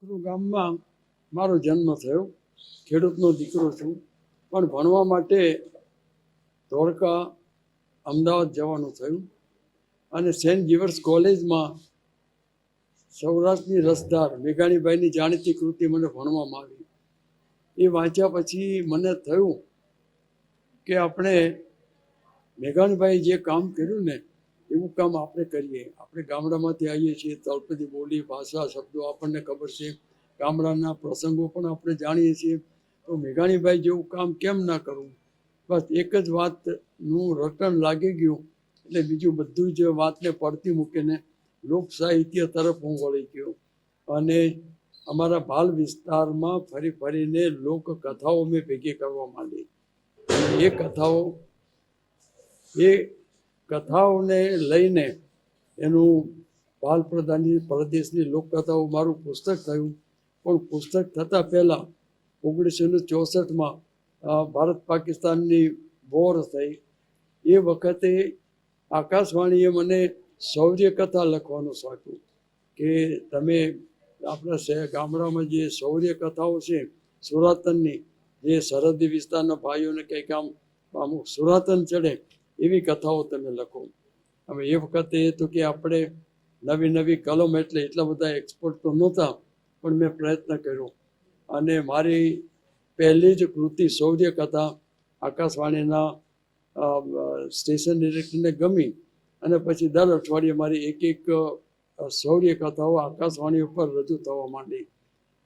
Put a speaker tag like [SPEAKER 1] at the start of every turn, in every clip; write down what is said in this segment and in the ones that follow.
[SPEAKER 1] અકરુ ગામમાં મારો જન્મ થયો. ખેડૂતનો દીકરો છું, પણ ભણવા માટે ધોળકા અમદાવાદ જવાનું થયું અને સેન્ટ ઝેવિયર્સ કોલેજમાં સૌરાષ્ટ્રની રસધાર મેઘાણીભાઈની જાણીતી કૃતિ મને ભણવામાં આવી. એ વાંચ્યા પછી મને થયું કે આપણે મેઘાણીભાઈ જે કામ કર્યું ને એવું કામ આપણે કરીએ. આપણે ગામડામાંથી આવીએ છીએ, તળપદી બોલી ભાષા શબ્દો આપણને ખબર છે, ગામડાના પ્રસંગો પણ આપણે જાણીએ છીએ, તો મેઘાણીભાઈ જેવું કામ કેમ ના કરવું. બસ એક જ વાતનું રટણ લાગી ગયું એટલે બીજું બધું જ વાતને પડતી મૂકીને લોક સાહિત્ય તરફ હું વળી ગયો અને અમારા બાલ વિસ્તારમાં ફરી ફરીને લોકકથાઓ મેં ભેગી કરવા માંડી. એ કથાઓને લઈને એનું બાલ પ્રદેશની લોકકથાઓ મારું પુસ્તક થયું. પણ પુસ્તક થતાં પહેલાં 1964માં ભારત પાકિસ્તાનની વોર થઈ. એ વખતે આકાશવાણીએ મને શૌર્ય કથા લખવાનું સોંપ્યું કે તમે આપણા ગામડામાં જે શૌર્ય કથાઓ છે સુરાતનની, જે સરહદી વિસ્તારના ભાઈઓને કંઈક આમ સુરાતન ચડે એવી કથાઓ તમે લખો. હવે એ વખતે તો કે આપણે નવી કલમ એટલે એટલા બધા એક્સપર્ટ તો નહોતા, પણ મેં પ્રયત્ન કર્યો અને મારી પહેલી જ કૃતિ શૌર્ય કથા આકાશવાણીના સ્ટેશન ડિરેક્ટરને ગમી અને પછી દર અઠવાડિયે મારી એક શૌર્ય કથાઓ આકાશવાણી ઉપર રજૂ થવા માંડી.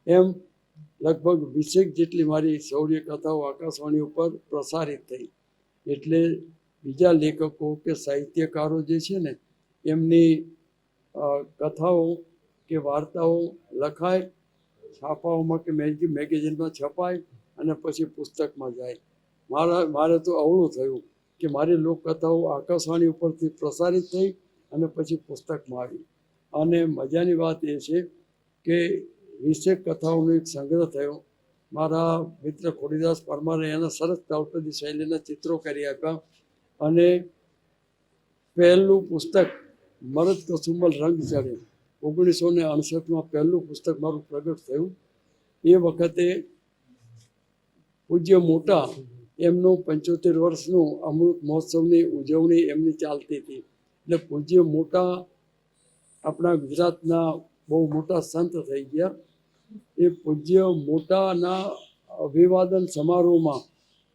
[SPEAKER 1] એમ લગભગ 20 જેટલી મારી શૌર્ય કથાઓ આકાશવાણી ઉપર પ્રસારિત થઈ. એટલે બીજા લેખકો કે સાહિત્યકારો જે છે ને એમની કથાઓ કે વાર્તાઓ લખાય, છાપાઓમાં કે મેગેઝિનમાં છપાય અને પછી પુસ્તકમાં જાય. મારે તો અવળું થયું કે મારી લોકકથાઓ આકાશવાણી ઉપરથી પ્રસારિત થઈ અને પછી પુસ્તકમાં આવી. અને મજાની વાત એ છે કે 20 કથાઓનો એક સંગ્રહ થયો. મારા મિત્ર ખોડીદાસ પરમારે એના સરસ તળપદી શૈલીના ચિત્રો કરી આપ્યા અને પહેલું પુસ્તક મરદ કસુંબલ રંગ ચડે 1968માં પહેલું પુસ્તક મારું પ્રગટ થયું. એ વખતે પૂજ્ય મોટા એમનું 75 વર્ષનું અમૃત મહોત્સવની ઉજવણી એમની ચાલતી હતી. એટલે પૂજ્ય મોટા આપણા ગુજરાતના બહુ મોટા સંત થઈ ગયા. એ પૂજ્ય મોટાના અભિવાદન સમારોહમાં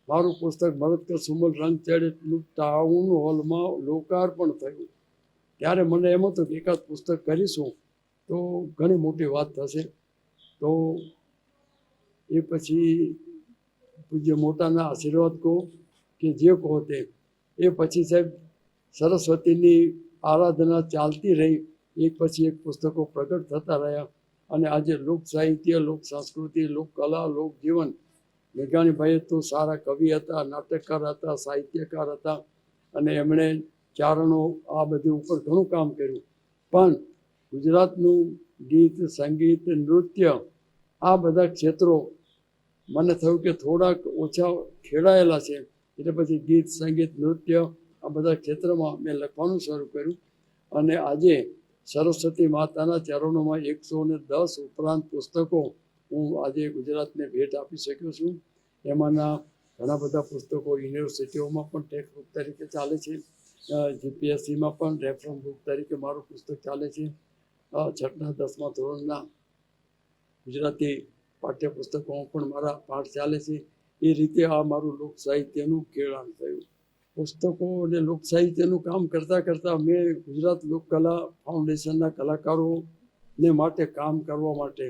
[SPEAKER 1] મારું પુસ્તક મરદ કસુંબલ રંગ ચડેનું ટાઉન હોલમાં લોકાર્પણ થયું. ત્યારે મને એમ હતું કે એકાદ પુસ્તક કરીશું તો ઘણી મોટી વાત થશે. તો એ પછી પૂજ્ય મોટાના આશીર્વાદ કહો કે જે કહો તે, એ પછી સાહેબ સરસ્વતીની આરાધના ચાલતી રહી. એક પછી એક પુસ્તકો પ્રગટ થતા રહ્યા અને આજે લોક સાહિત્ય, લોક સંસ્કૃતિ, લોક કલા, લોક જીવન. મેઘાણીભાઈ તો સારા કવિ હતા, નાટકકાર હતા, સાહિત્યકાર હતા અને એમણે ચારણો આ બધી ઉપર ઘણું કામ કર્યું. પણ ગુજરાતનું ગીત, સંગીત, નૃત્ય આ બધા ક્ષેત્રો મને થયું કે થોડાક ઓછા ખેડાયેલા છે. એટલે પછી ગીત, સંગીત, નૃત્ય આ બધા ક્ષેત્રમાં મેં લખવાનું શરૂ કર્યું અને આજે સરસ્વતી માતાના ચરણોમાં 110 ઉપરાંત પુસ્તકો હું આજે ગુજરાતને ભેટ આપી શક્યો છું. એમાંના ઘણા બધા પુસ્તકો યુનિવર્સિટીઓમાં પણ ટેક્સ્ટ બુક તરીકે ચાલે છે, જીપીએસસીમાં પણ રેફરન્સ બુક તરીકે મારું પુસ્તક ચાલે છે. 6મા 10મા ધોરણના ગુજરાતી પાઠ્યપુસ્તકોમાં પણ મારા પાઠ ચાલે છે. એ રીતે આ મારું લોક સાહિત્યનું ખેડાણ થયું. પુસ્તકો અને લોક સાહિત્યનું કામ કરતાં કરતાં મેં ગુજરાત લોકકલા ફાઉન્ડેશનના કલાકારોને માટે કામ કરવા માટે,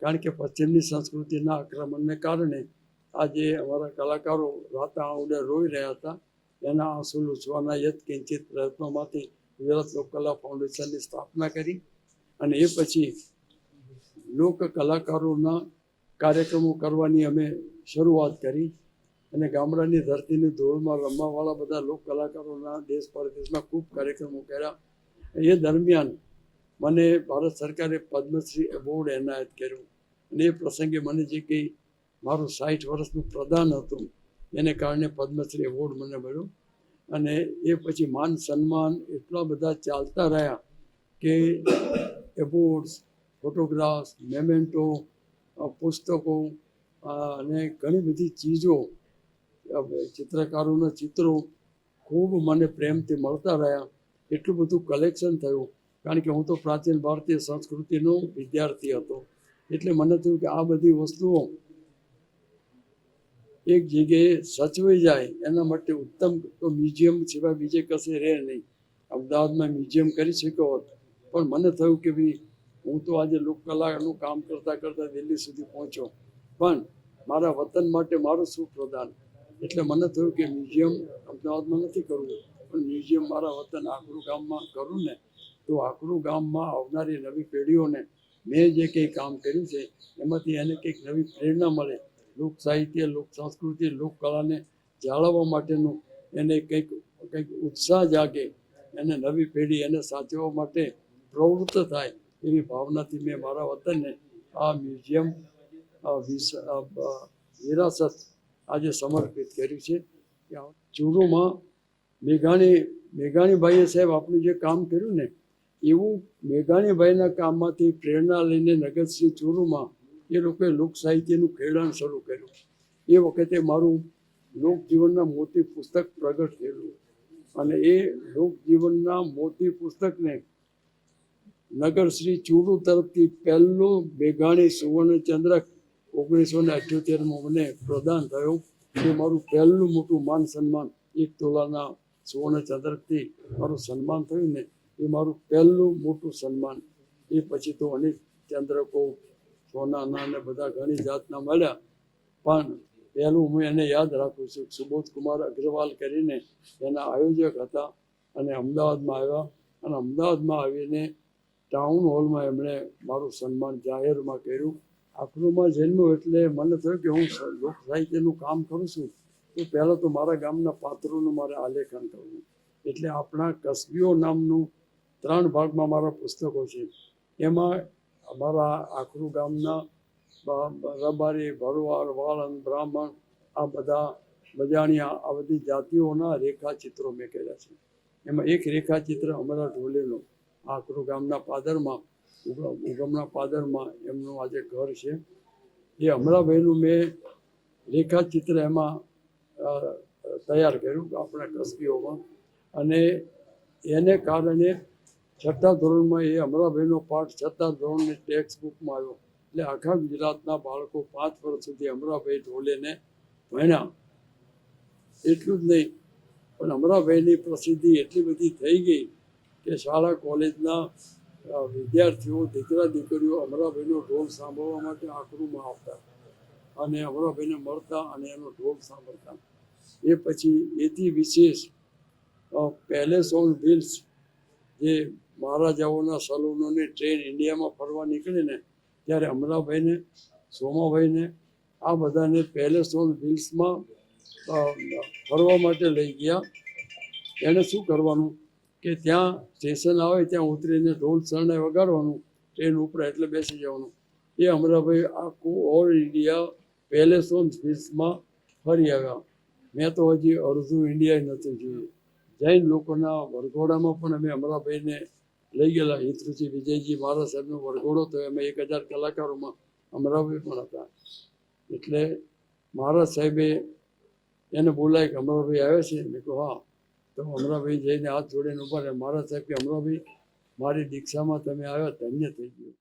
[SPEAKER 1] કારણ કે પશ્ચિમની સંસ્કૃતિના આક્રમણને કારણે આજે અમારા કલાકારો રાતા આંવડે રોઈ રહ્યા હતા. એના આંસુ લૂછવાના યત્કિંચિત પ્રયત્નોમાંથી ગુજરાત લોકકલા ફાઉન્ડેશનની સ્થાપના કરી અને એ પછી લોક કલાકારોના કાર્યક્રમો કરવાની અમે શરૂઆત કરી અને ગામડાની ધરતીની ધૂળમાં રમવાવાળા બધા લોક કલાકારોના દેશ પરદેશમાં ખૂબ કાર્યક્રમો કર્યા. એ દરમિયાન મને ભારત સરકારે પદ્મશ્રી એવોર્ડ એનાયત કર્યો અને એ પ્રસંગે મને જે કંઈ મારું 60 વર્ષનું પ્રદાન હતું એને કારણે પદ્મશ્રી એવોર્ડ મને મળ્યો. અને એ પછી માન સન્માન એટલા બધા ચાલતા રહ્યા કે એવોર્ડ્સ, ફોટોગ્રાફ્સ, મેમેન્ટો, પુસ્તકો અને ઘણી બધી ચીજો, ચિત્રકારોના ચિત્રો ખૂબ મને પ્રેમથી મળતા રહ્યા. એટલું બધું કલેક્શન થયું, કારણ કે હું તો પ્રાચીન ભારતીય સંસ્કૃતિનો વિદ્યાર્થી હતો. એટલે મને થયું કે આ બધી વસ્તુઓ એક જગ્યાએ સચવાઈ જાય એના માટે ઉત્તમ તો મ્યુઝિયમ સિવાય બીજે કશે રહે નહીં. અમદાવાદમાં મ્યુઝિયમ કરી શક્યો હોત, પણ મને થયું કે ભાઈ હું તો આજે લોકકલાનું કામ કરતાં કરતાં દિલ્હી સુધી પહોંચ્યો, પણ મારા વતન માટે મારું શું પ્રદાન. એટલે મને થયું કે મ્યુઝિયમ અમદાવાદમાં નથી કરવું, પણ મ્યુઝિયમ મારા વતન આકરું ગામમાં કરું ને તો આકરું ગામમાં આવનારી નવી પેઢીઓને મેં જે કંઈ કામ કર્યું છે એમાંથી એને કંઈક નવી પ્રેરણા મળે, લોક સાહિત્ય, લોક સંસ્કૃતિ, લોકકલાને જાળવવા માટેનું એને કંઈક ઉત્સાહ જાગે, એને નવી પેઢી એને સાચવવા માટે પ્રવૃત્ત થાય, એવી ભાવનાથી મેં મારા વતનને આ મ્યુઝિયમ વિરાસત આજે સમર્પિત કર્યું છે. ચૂરુમાં મેઘાણીભાઈએ સાહેબ આપણું જે કામ કર્યું ને, એવું મેઘાણીભાઈના કામમાંથી પ્રેરણા લઈને નગરશ્રી ચૂરુમાં એ લોકોએ લોક સાહિત્યનું ખેડાણ શરૂ કર્યું. એ વખતે મારું લોકજીવનના મોતી પુસ્તક પ્રગટ થયેલું, અને એ લોકજીવનના મોતી પુસ્તકને નગરશ્રી ચૂરુ તરફથી પહેલું મેઘાણી સુવર્ણચંદ્રક 1978માં મને પ્રદાન થયો. એ મારું પહેલું મોટું માન સન્માન, 1 તોલાના સુવર્ણચંદ્રકથી મારું સન્માન થયું ને, એ મારું પહેલું મોટું સન્માન. એ પછી તો અનેક ચંદ્રકો સોનાના ને બધા ઘણી જાતના મળ્યા, પણ પહેલું હું એને યાદ રાખું છું. સુબોધકુમાર અગ્રવાલ કરીને એના આયોજક હતા, અને અમદાવાદમાં આવ્યા, અને અમદાવાદમાં આવીને ટાઉન હોલમાં એમણે મારું સન્માન જાહેરમાં કર્યું. આખરુમાં જન્મ્યો એટલે મને થયું કે હું લોક સાહિત્યનું કામ કરું છું તો પહેલાં તો મારા ગામના પાત્રોનું મારે આલેખન કરવું. એટલે આપણા કસબીઓ નામનું 3 ભાગમાં મારા પુસ્તકો છે. એમાં અમારા આખરું ગામના રબારી, ભરવાડ, વાળંદ, બ્રાહ્મણ, આ બધા બજાણિયા, આ બધી જાતિઓના રેખાચિત્રો મેં કર્યા છે. એમાં એક રેખાચિત્ર અમારા ઢોલેનું આખરું ગામના પાદરમાં, ઉગમના પાદરમાં એમનું આજે ઘર છે. એ અમરાભાઈનું મેં રેખાચિત્ર એમાં તૈયાર કર્યું આપણા કસબીઓમાં, અને એને કારણે 6થા ધોરણમાં એ અમરાભાઈનો પાઠ 6થા ધોરણની ટેક્સ્ટ બુકમાં આવ્યો. એટલે આખા ગુજરાતના બાળકો 5 વર્ષ સુધી અમરાભાઈ ઢોલેને ભણ્યા. એટલું જ નહીં, પણ અમરાભાઈની પ્રસિદ્ધિ એટલી બધી થઈ ગઈ કે શાળા કોલેજના વિદ્યાર્થીઓ, દીકરા દીકરીઓ અમરાભાઈનો ઢોલ સાંભળવા માટે આખરુમાં આવતા અને અમરાભાઈને મળતા અને એનો ઢોલ સાંભળતા. એ પછી એથી વિશેષ પેલેસ ઓન વ્હીલ્સ, જે મહારાજાઓના સલૂનોની ટ્રેન ઇન્ડિયામાં ફરવા નીકળે ને, ત્યારે અમરાભાઈને, સોમાભાઈને આ બધાને પેલેસ ઓન વ્હીલ્સમાં ફરવા માટે લઈ ગયા. એણે શું કરવાનું કે ત્યાં સ્ટેશન આવે ત્યાં ઉતરીને ઢોલ શરણાઈ વગાડવાનું, ટ્રેન ઉપર એટલે બેસી જવાનું. એ અમરાભાઈ આખું ઓલ ઇન્ડિયા પેલેસ ઓન વ્હીલ્સમાં ફરી આવ્યા. મેં તો હજી અડધું ઇન્ડિયા નથી જોયું. જૈન લોકોના વરઘોડામાં પણ અમે અમરાભાઈને લઈ ગયેલા. હિતરુચિ વિજયજી મહારાજ સાહેબનો વરઘોડો તો એમાં 1000 કલાકારોમાં અમરાભાઈ પણ હતા. એટલે મહારાજ સાહેબે એને બોલાય કે અમરાભાઈ આવે છે. મેં કહ્યું હા. તો અમરાભાઈ જઈને હાથ જોડીને ઊભા રહે. મહારાજ સાહેબ કે અમરાભાઈ, મારી દીક્ષામાં તમે આવ્યા, ધન્ય થઈ ગયું.